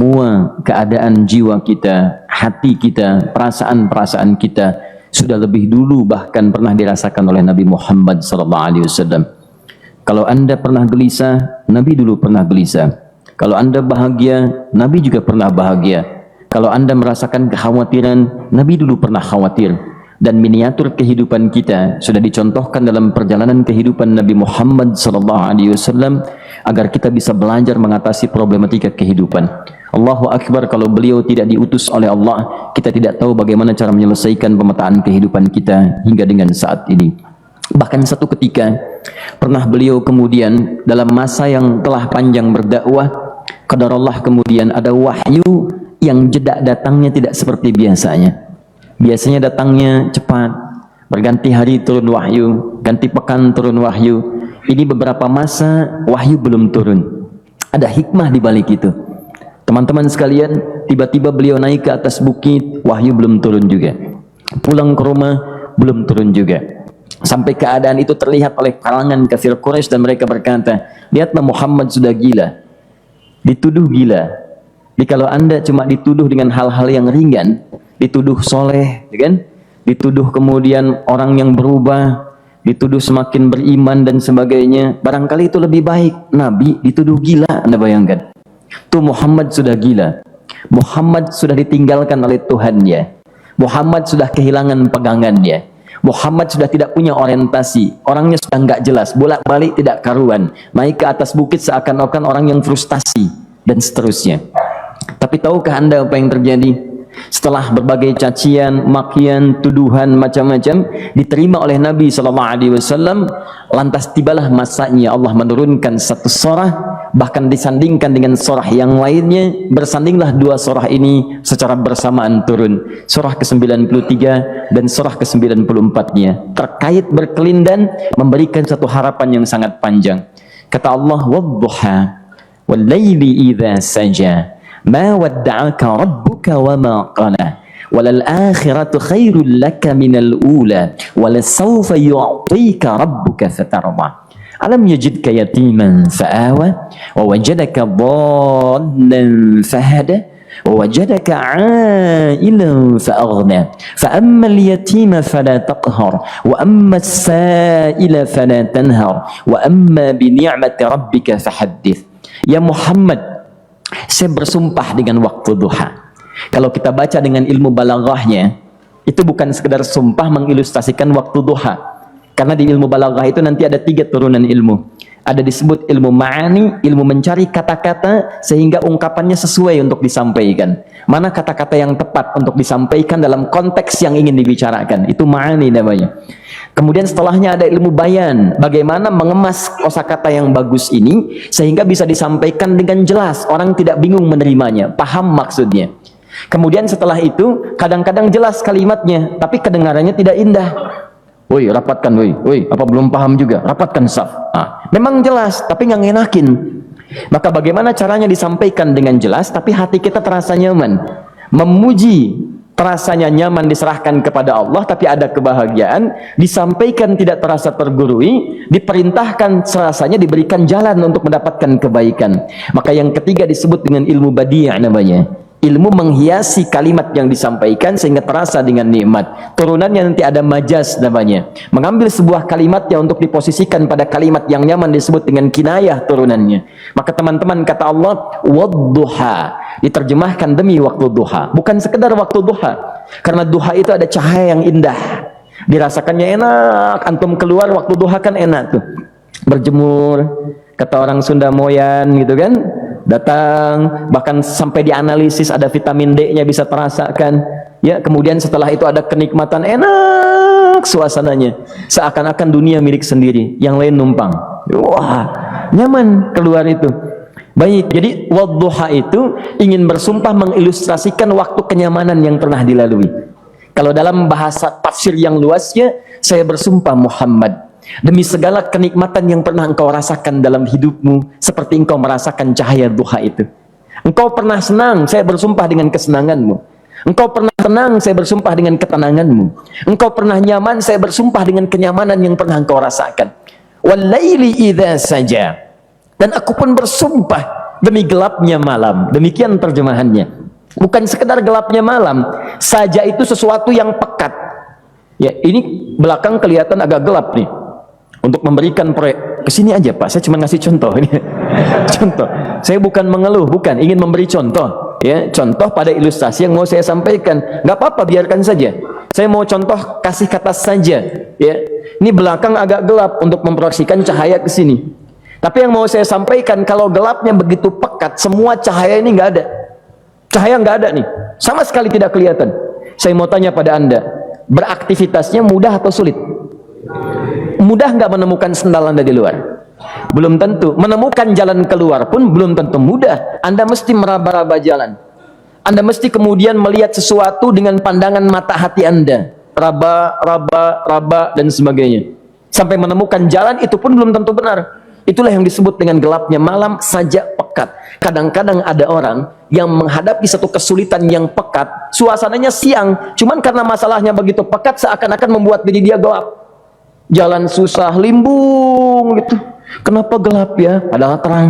semua keadaan jiwa kita, hati kita, perasaan-perasaan kita sudah lebih dulu bahkan pernah dirasakan oleh Nabi Muhammad SAW. Kalau Anda pernah gelisah, Nabi dulu pernah gelisah. Kalau Anda bahagia, Nabi juga pernah bahagia. Kalau Anda merasakan kekhawatiran, Nabi dulu pernah khawatir. Dan miniatur kehidupan kita sudah dicontohkan dalam perjalanan kehidupan Nabi Muhammad SAW agar kita bisa belajar mengatasi problematika kehidupan. Allahu Akbar, kalau beliau tidak diutus oleh Allah, kita tidak tahu bagaimana cara menyelesaikan pemetaan kehidupan kita hingga dengan saat ini. Bahkan satu ketika pernah beliau kemudian dalam masa yang telah panjang berdakwah, qadarullah kemudian ada wahyu yang jeda datangnya tidak seperti biasanya. Biasanya datangnya cepat, berganti hari turun wahyu, ganti pekan turun wahyu. Ini beberapa masa wahyu belum turun. Ada hikmah di balik itu. Teman-teman sekalian, tiba-tiba beliau naik ke atas bukit, wahyu belum turun juga. Pulang ke rumah, belum turun juga. Sampai keadaan itu terlihat oleh kalangan kafir Quraisy dan mereka berkata, lihatlah Muhammad sudah gila, dituduh gila. Jadi kalau Anda cuma dituduh dengan hal-hal yang ringan, dituduh soleh, kan? Dituduh kemudian orang yang berubah, dituduh semakin beriman dan sebagainya, barangkali itu lebih baik. Nabi dituduh gila, Anda bayangkan. Tuh Muhammad sudah gila, Muhammad sudah ditinggalkan oleh Tuhannya, Muhammad sudah kehilangan pegangannya, Muhammad sudah tidak punya orientasi, orangnya sudah nggak jelas, bolak-balik tidak karuan, naik ke atas bukit seakan-akan orang yang frustasi dan seterusnya. Tapi tahukah Anda apa yang terjadi? Setelah berbagai cacian, makian, tuduhan macam-macam diterima oleh Nabi SAW, lantas tibalah masanya Allah menurunkan satu surah, bahkan disandingkan dengan surah yang lainnya. Bersandinglah dua surah ini secara bersamaan turun, surah ke-93 dan surah ke-94-nya, terkait berkelindan, memberikan satu harapan yang sangat panjang. Kata Allah, wadduha wal-laili idza saja ma wadda'aka rabbuka wa ma qala walal akhiratu khairul laka minal ula walasawfa yu'tika rabbuka fatarda alam yajidka yatiman fa'awa wa wajadaka dhallan fahada wa wajadaka 'ailan fa'aghna fa ammal yatima fala taqhar wa ammas sa'ila fala tanhar wa amma bi ni'mati rabbika fahaddits. Ya Muhammad, saya bersumpah dengan waktu duha. Kalau kita baca dengan ilmu balaghahnya, itu bukan sekedar sumpah mengilustrasikan waktu duha. Karena di ilmu balaghah itu nanti ada 3 turunan ilmu. Ada disebut ilmu ma'ani, ilmu mencari kata-kata sehingga ungkapannya sesuai untuk disampaikan. Mana kata-kata yang tepat untuk disampaikan dalam konteks yang ingin dibicarakan. Itu ma'ani namanya. Kemudian setelahnya ada ilmu bayan, bagaimana mengemas kosakata yang bagus ini sehingga bisa disampaikan dengan jelas, orang tidak bingung menerimanya, paham maksudnya. Kemudian setelah itu kadang-kadang jelas kalimatnya, tapi kedengarannya tidak indah. Woi, rapatkan, woi, apa belum paham juga? Rapatkan saf. Memang jelas, tapi nggak ngenakin. Maka bagaimana caranya disampaikan dengan jelas, tapi hati kita terasa nyaman, memuji. Terasanya nyaman diserahkan kepada Allah, tapi ada kebahagiaan, disampaikan tidak terasa tergurui, diperintahkan serasanya diberikan jalan untuk mendapatkan kebaikan. Maka yang ketiga disebut dengan ilmu badi' namanya. Ilmu menghiasi kalimat yang disampaikan sehingga terasa dengan nikmat. Turunannya nanti ada majaz namanya. Mengambil sebuah kalimat yang untuk diposisikan pada kalimat yang nyaman disebut dengan kinayah turunannya. Maka teman-teman, kata Allah, wadduha, diterjemahkan demi waktu duha. Bukan sekedar waktu duha. Karena duha itu ada cahaya yang indah. Dirasakannya enak. Antum keluar waktu duha kan enak tuh. Berjemur, kata orang Sunda moyan gitu kan. Datang, bahkan sampai dianalisis ada vitamin D-nya bisa terasakan. Ya, kemudian setelah itu ada kenikmatan, enak suasananya. Seakan-akan dunia milik sendiri, yang lain numpang. Wah, nyaman keluar itu. Baik, jadi wadduha itu ingin bersumpah mengilustrasikan waktu kenyamanan yang pernah dilalui. Kalau dalam bahasa tafsir yang luasnya, saya bersumpah Muhammad, demi segala kenikmatan yang pernah engkau rasakan dalam hidupmu, seperti engkau merasakan cahaya duha itu. Engkau pernah senang, saya bersumpah dengan kesenanganmu. Engkau pernah tenang, saya bersumpah dengan ketenanganmu. Engkau pernah nyaman, saya bersumpah dengan kenyamanan yang pernah engkau rasakan. Wal laili idza saja, dan aku pun bersumpah demi gelapnya malam. Demikian terjemahannya. Bukan sekedar gelapnya malam saja, itu sesuatu yang pekat. Ya, ini belakang kelihatan agak gelap nih. Untuk memberikan proyek, kesini aja Pak, saya cuma ngasih contoh ini. Contoh, saya bukan mengeluh, bukan, ingin memberi contoh. Ya, contoh pada ilustrasi yang mau saya sampaikan. Nggak apa-apa, biarkan saja. Saya mau contoh, kasih kata saja. Ya, ini belakang agak gelap untuk memproyeksikan cahaya ke sini. Tapi yang mau saya sampaikan, kalau gelapnya begitu pekat, semua cahaya ini nggak ada. Cahaya nggak ada nih, sama sekali tidak kelihatan. Saya mau tanya pada Anda, beraktivitasnya mudah atau sulit? Mudah nggak menemukan sendal Anda di luar? Belum tentu. Menemukan jalan keluar pun belum tentu mudah. Anda mesti meraba-raba jalan. Anda mesti kemudian melihat sesuatu dengan pandangan mata hati Anda. Raba, dan sebagainya. Sampai menemukan jalan, itu pun belum tentu benar. Itulah yang disebut dengan gelapnya malam saja pekat. Kadang-kadang ada orang yang menghadapi satu kesulitan yang pekat, suasananya siang, cuman karena masalahnya begitu pekat, seakan-akan membuat diri dia gelap. Jalan susah, limbung gitu. Kenapa gelap ya? Padahal terang.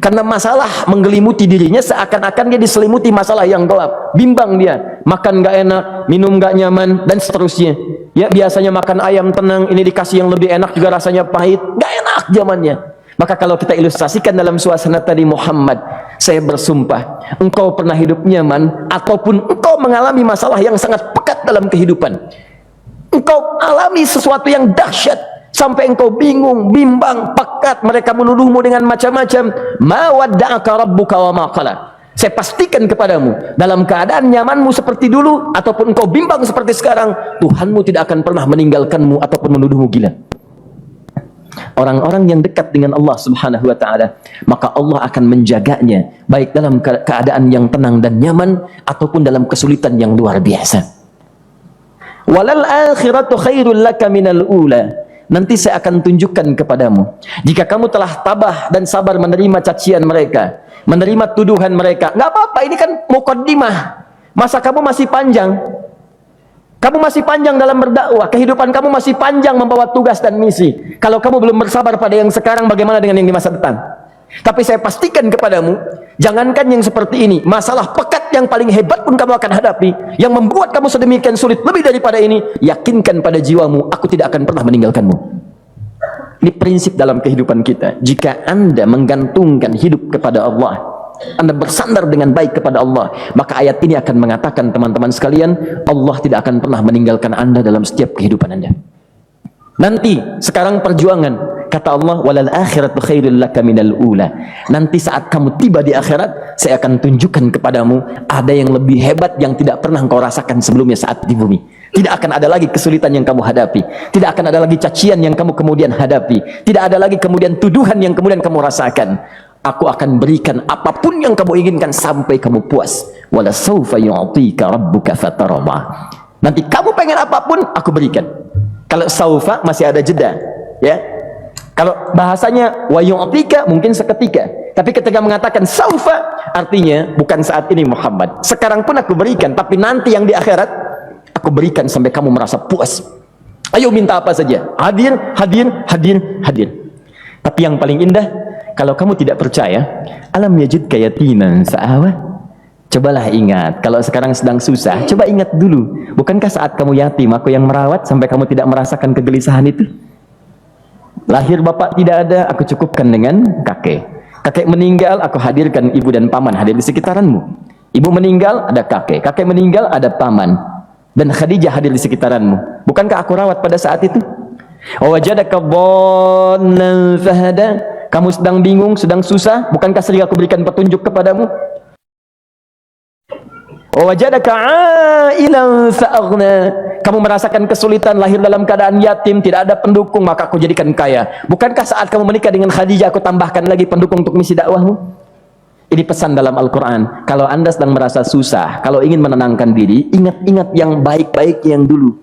Karena masalah menggelimuti dirinya, seakan-akan dia diselimuti masalah yang gelap. Bimbang dia, makan nggak enak, minum nggak nyaman, dan seterusnya. Ya, biasanya makan ayam tenang, ini dikasih yang lebih enak juga rasanya pahit, nggak enak zamannya. Maka kalau kita ilustrasikan dalam suasana tadi Muhammad, saya bersumpah, engkau pernah hidup nyaman, ataupun engkau mengalami masalah yang sangat pekat dalam kehidupan. Engkau alami sesuatu yang dahsyat sampai engkau bingung, bimbang, pekat, mereka menuduhmu dengan macam-macam. Ma wadda'aka rabbuka wa ma qala. Saya pastikan kepadamu, dalam keadaan nyamanmu seperti dulu ataupun engkau bimbang seperti sekarang, Tuhanmu tidak akan pernah meninggalkanmu ataupun menuduhmu gila. Orang-orang yang dekat dengan Allah Subhanahu wa taala, maka Allah akan menjaganya baik dalam keadaan yang tenang dan nyaman ataupun dalam kesulitan yang luar biasa. Walal akhiratu khairul laka minal ula. Nanti saya akan tunjukkan kepadamu, jika kamu telah tabah dan sabar menerima cacian mereka, menerima tuduhan mereka, nggak apa-apa, ini kan muqaddimah. Masa kamu masih panjang. Kamu masih panjang dalam berdakwah, kehidupan kamu masih panjang membawa tugas dan misi. Kalau kamu belum bersabar pada yang sekarang, bagaimana dengan yang di masa depan? Tapi saya pastikan kepadamu, jangankan yang seperti ini, masalah pekat yang paling hebat pun kamu akan hadapi, yang membuat kamu sedemikian sulit lebih daripada ini, yakinkan pada jiwamu, aku tidak akan pernah meninggalkanmu. Ini prinsip dalam kehidupan kita. Jika Anda menggantungkan hidup kepada Allah, Anda bersandar dengan baik kepada Allah, maka ayat ini akan mengatakan, teman-teman sekalian, Allah tidak akan pernah meninggalkan Anda dalam setiap kehidupan Anda. Nanti, sekarang perjuangan. Kata Allah, walal akhiratu khairul laka minal ula. Nanti saat kamu tiba di akhirat, saya akan tunjukkan kepadamu ada yang lebih hebat yang tidak pernah engkau rasakan sebelumnya saat di bumi. Tidak akan ada lagi kesulitan yang kamu hadapi. Tidak akan ada lagi cacian yang kamu kemudian hadapi. Tidak ada lagi kemudian tuduhan yang kemudian kamu rasakan. Aku akan berikan apapun yang kamu inginkan sampai kamu puas. Wala sawfa yu'tika rabbuka fatarda. Nanti kamu pengen apapun, aku berikan. Kalau saufa masih ada jeda, ya. Kalau bahasanya wa yu'tika mungkin seketika. Tapi ketika mengatakan saufa, artinya bukan saat ini Muhammad. Sekarang pun aku berikan, tapi nanti yang di akhirat aku berikan sampai kamu merasa puas. Ayo minta apa saja. Hadir, hadir, hadir, hadir. Tapi yang paling indah, kalau kamu tidak percaya, alam yajidka yatiman fa'awa. Cobalah ingat, kalau sekarang sedang susah, coba ingat dulu. Bukankah saat kamu yatim, aku yang merawat sampai kamu tidak merasakan kegelisahan itu? Lahir bapak tidak ada, aku cukupkan dengan kakek. Kakek meninggal, aku hadirkan ibu dan paman hadir di sekitaranmu. Ibu meninggal, ada kakek. Kakek meninggal, ada paman. Dan Khadijah hadir di sekitaranmu. Bukankah aku rawat pada saat itu? Wajadaka dhallan fahada. Kamu sedang bingung, sedang susah, bukankah sering aku berikan petunjuk kepadamu? Wajadaka ailan fa'aghna. Kamu merasakan kesulitan, lahir dalam keadaan yatim, tidak ada pendukung, maka aku jadikan kaya. Bukankah saat kamu menikah dengan Khadijah, aku tambahkan lagi pendukung untuk misi dakwahmu? Ini pesan dalam Al-Quran. Kalau Anda sedang merasa susah, kalau ingin menenangkan diri, ingat-ingat yang baik-baik yang dulu.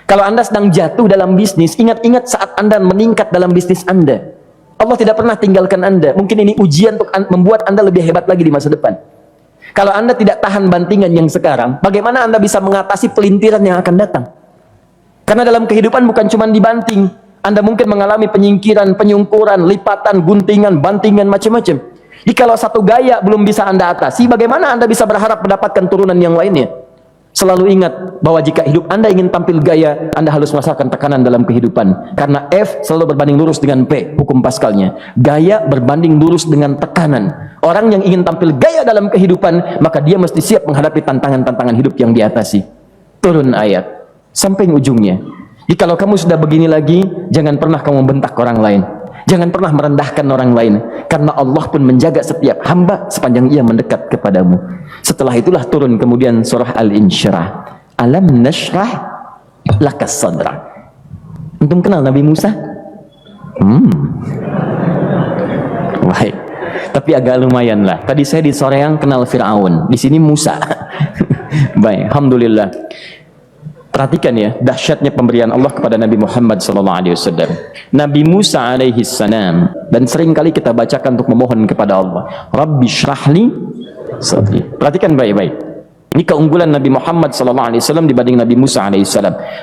Kalau Anda sedang jatuh dalam bisnis, ingat-ingat saat Anda meningkat dalam bisnis Anda. Allah tidak pernah tinggalkan Anda. Mungkin ini ujian untuk membuat Anda lebih hebat lagi di masa depan. Kalau Anda tidak tahan bantingan yang sekarang, bagaimana Anda bisa mengatasi pelintiran yang akan datang? Karena dalam kehidupan bukan cuma dibanting. Anda mungkin mengalami penyingkiran, penyungkuran, lipatan, guntingan, bantingan, macam-macam. Jikalau satu gaya belum bisa Anda atasi, bagaimana Anda bisa berharap mendapatkan turunan yang lainnya? Selalu ingat bahwa jika hidup Anda ingin tampil gaya, Anda harus merasakan tekanan dalam kehidupan. Karena F selalu berbanding lurus dengan P, hukum Pascalnya. Gaya berbanding lurus dengan tekanan. Orang yang ingin tampil gaya dalam kehidupan, maka dia mesti siap menghadapi tantangan-tantangan hidup yang diatasi. Turun ayat sampai ujungnya. Jikalau kamu sudah begini lagi, jangan pernah kamu bentak orang lain. Jangan pernah merendahkan orang lain, karena Allah pun menjaga setiap hamba sepanjang ia mendekat kepadamu. Setelah itulah turun kemudian surah Al-Insyirah. Alam nashrah laka sadra. Antum kenal Nabi Musa? Baik. Tapi agak lumayan lah. Tadi saya di Soreang kenal Fir'aun, di sini Musa. Baik, alhamdulillah. Perhatikan ya, dahsyatnya pemberian Allah kepada Nabi Muhammad SAW. Nabi Musa alaihi salam, dan seringkali kita bacakan untuk memohon kepada Allah, Rabbi syrahli sadri. Perhatikan baik-baik. Ini keunggulan Nabi Muhammad SAW dibanding Nabi Musa AS.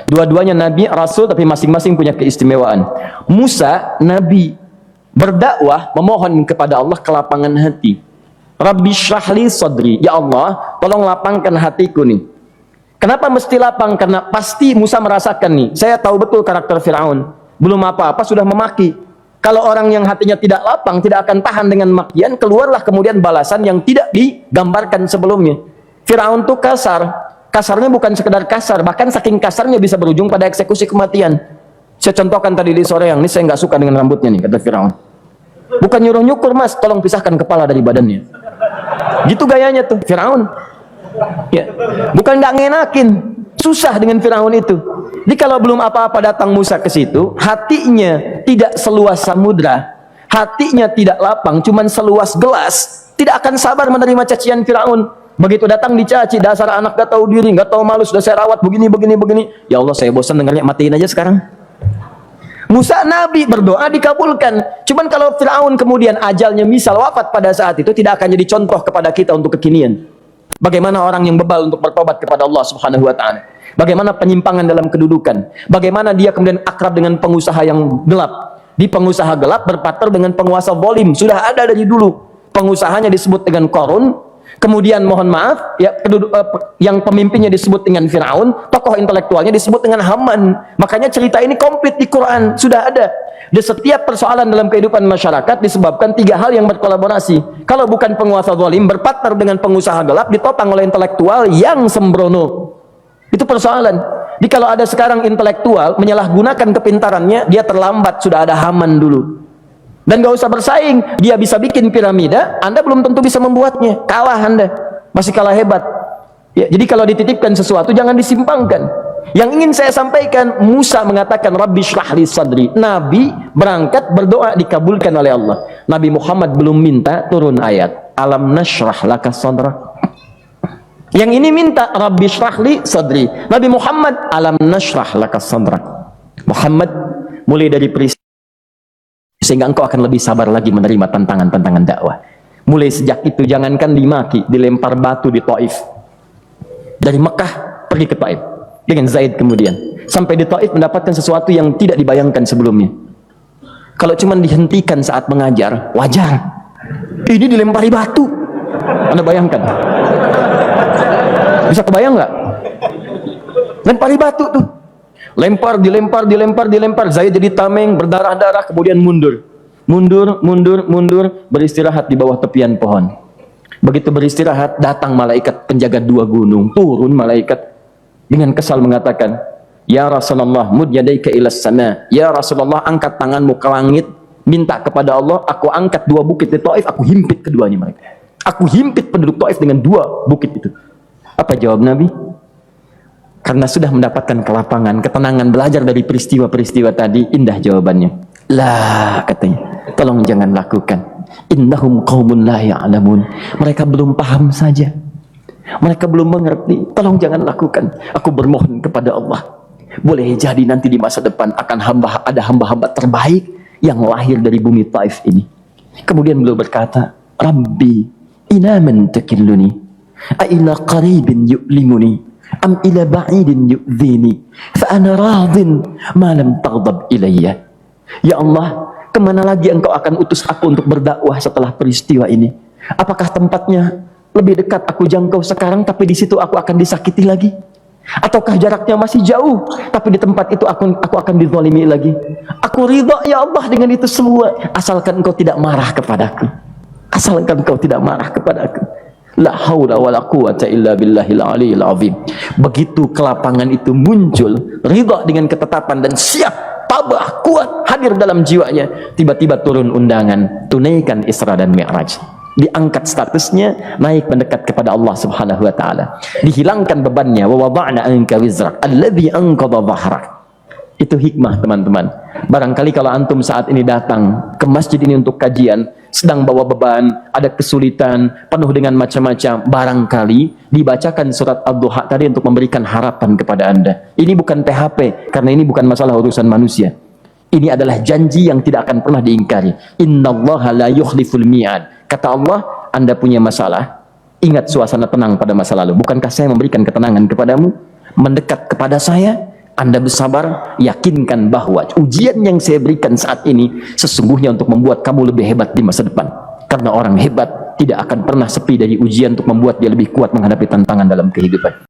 Dua-duanya Nabi, Rasul, tapi masing-masing punya keistimewaan. Musa, Nabi, berdakwah, memohon kepada Allah kelapangan hati. Rabbi syrahli sadri. Ya Allah, tolong lapangkan hatiku nih. Kenapa mesti lapang? Karena pasti Musa merasakan nih, saya tahu betul karakter Fir'aun. Belum apa-apa sudah memaki. Kalau orang yang hatinya tidak lapang, tidak akan tahan dengan makian, keluarlah kemudian balasan yang tidak digambarkan sebelumnya. Fir'aun tuh kasar. Kasarnya bukan sekedar kasar, bahkan saking kasarnya bisa berujung pada eksekusi kematian. Saya contohkan tadi di sore yang ini, saya nggak suka dengan rambutnya nih, kata Fir'aun. Bukan nyuruh nyukur mas, tolong pisahkan kepala dari badannya. Gitu gayanya tuh Fir'aun. Ya, bukan nggak ngenakin, susah dengan Fir'aun itu. Jadi kalau belum apa-apa datang Musa ke situ, hatinya tidak seluas samudra, hatinya tidak lapang, cuman seluas gelas, tidak akan sabar menerima cacian Fir'aun. Begitu datang dicaci, dasar anak gak tahu diri, gak tahu malu, sudah saya rawat begini. Ya Allah, saya bosan dengarnya, matiin aja sekarang. Musa Nabi berdoa dikabulkan. Cuman kalau Fir'aun kemudian ajalnya misal wafat pada saat itu, tidak akan jadi contoh kepada kita untuk kekinian. Bagaimana orang yang bebal untuk bertobat kepada Allah Subhanahu wa ta'ala. Bagaimana penyimpangan dalam kedudukan. Bagaimana dia kemudian akrab dengan pengusaha yang gelap. Di pengusaha gelap berpartner dengan penguasa zalim. Sudah ada dari dulu. Pengusahanya disebut dengan Qarun. Kemudian mohon maaf, ya, yang pemimpinnya disebut dengan Fir'aun. Tokoh intelektualnya disebut dengan Haman. Makanya cerita ini komplit di Quran. Sudah ada. Di setiap persoalan dalam kehidupan masyarakat disebabkan tiga hal yang berkolaborasi. Kalau bukan penguasa zalim, berpartner dengan pengusaha gelap, ditopang oleh intelektual yang sembrono. Itu persoalan. Jadi kalau ada sekarang intelektual menyalahgunakan kepintarannya, dia terlambat, sudah ada Haman dulu. Dan gak usah bersaing, dia bisa bikin piramida, Anda belum tentu bisa membuatnya. Kalah Anda, masih kalah hebat. Ya, jadi kalau dititipkan sesuatu jangan disimpangkan. Yang ingin saya sampaikan, Musa mengatakan Rabbi syrahli sadri. Nabi berangkat berdoa dikabulkan oleh Allah. Nabi Muhammad belum minta, turun ayat Alam nashrah laka sadra. Yang ini minta Rabbi syrahli sadri. Nabi Muhammad alam nashrah laka sadra. Muhammad, mulai dari peristiwa sehingga engkau akan lebih sabar lagi menerima tantangan-tantangan dakwah. Mulai sejak itu jangankan dimaki, dilempar batu di Taif. Dari Mekah pergi ke Taif dengan Zaid, kemudian sampai di Taif mendapatkan sesuatu yang tidak dibayangkan sebelumnya. Kalau cuma dihentikan saat mengajar, wajar. Ini dilempari batu. Anda bayangkan? Bisa kebayang nggak? Lempari batu tuh. Dilempar. Zaid jadi tameng, berdarah-darah, kemudian mundur, beristirahat di bawah tepian pohon. Begitu beristirahat, datang malaikat penjaga dua gunung. Turun malaikat dengan kesal mengatakan, Ya Rasulullah, mud yadaika ilas sama. Ya Rasulullah, angkat tanganmu ke langit, minta kepada Allah, aku angkat dua bukit di Taif, aku himpit keduanya mereka. Aku himpit penduduk Taif dengan dua bukit itu. Apa jawab Nabi? Karena sudah mendapatkan kelapangan, ketenangan, belajar dari peristiwa-peristiwa tadi, indah jawabannya. Lah, katanya, tolong jangan lakukan. Innahum qaumun la ya'lamun. Mereka belum paham saja. Mereka belum mengerti. Tolong jangan lakukan. Aku bermohon kepada Allah. Boleh jadi nanti di masa depan akan ada hamba-hamba terbaik yang lahir dari bumi Taif ini. Kemudian beliau berkata, Rabbi, ina man takilluni, a ila qaribin yu'limuni, am ila ba'idin yu'dhini, fa ana radin ma lam taghdab ilayya. Ya Allah, Kemana lagi engkau akan utus aku untuk berdakwah setelah peristiwa ini? Apakah tempatnya lebih dekat aku jangkau sekarang, tapi di situ aku akan disakiti lagi? Ataukah jaraknya masih jauh, tapi di tempat itu aku akan dizalimi lagi? Aku ridha ya Allah dengan itu semua, asalkan engkau tidak marah kepadaku. Asalkan engkau tidak marah kepadaku. La haula wala quwata illa billahil aliyil azim. Begitu kelapangan itu muncul, ridha dengan ketetapan dan siap, tabah, kuat, hadir dalam jiwanya, tiba-tiba turun undangan, tunaikan Isra dan Mi'raj. Diangkat statusnya, naik mendekat kepada Allah Subhanahu wa taala. Dihilangkan bebannya, wa wada'na anka wizrak alladzi anqadha dhahrak. Itu hikmah, teman-teman. Barangkali kalau antum saat ini datang ke masjid ini untuk kajian, sedang bawa beban, ada kesulitan, penuh dengan macam-macam, barangkali dibacakan surat Ad-Duha tadi untuk memberikan harapan kepada Anda. Ini bukan PHP, karena ini bukan masalah urusan manusia. Ini adalah janji yang tidak akan pernah diingkari. Innallaha la yukhliful mi'ad. Kata Allah, Anda punya masalah, ingat suasana tenang pada masa lalu. Bukankah saya memberikan ketenangan kepadamu? Mendekat kepada saya, Anda bersabar, yakinkan bahwa ujian yang saya berikan saat ini sesungguhnya untuk membuat kamu lebih hebat di masa depan. Karena orang hebat tidak akan pernah sepi dari ujian untuk membuat dia lebih kuat menghadapi tantangan dalam kehidupan.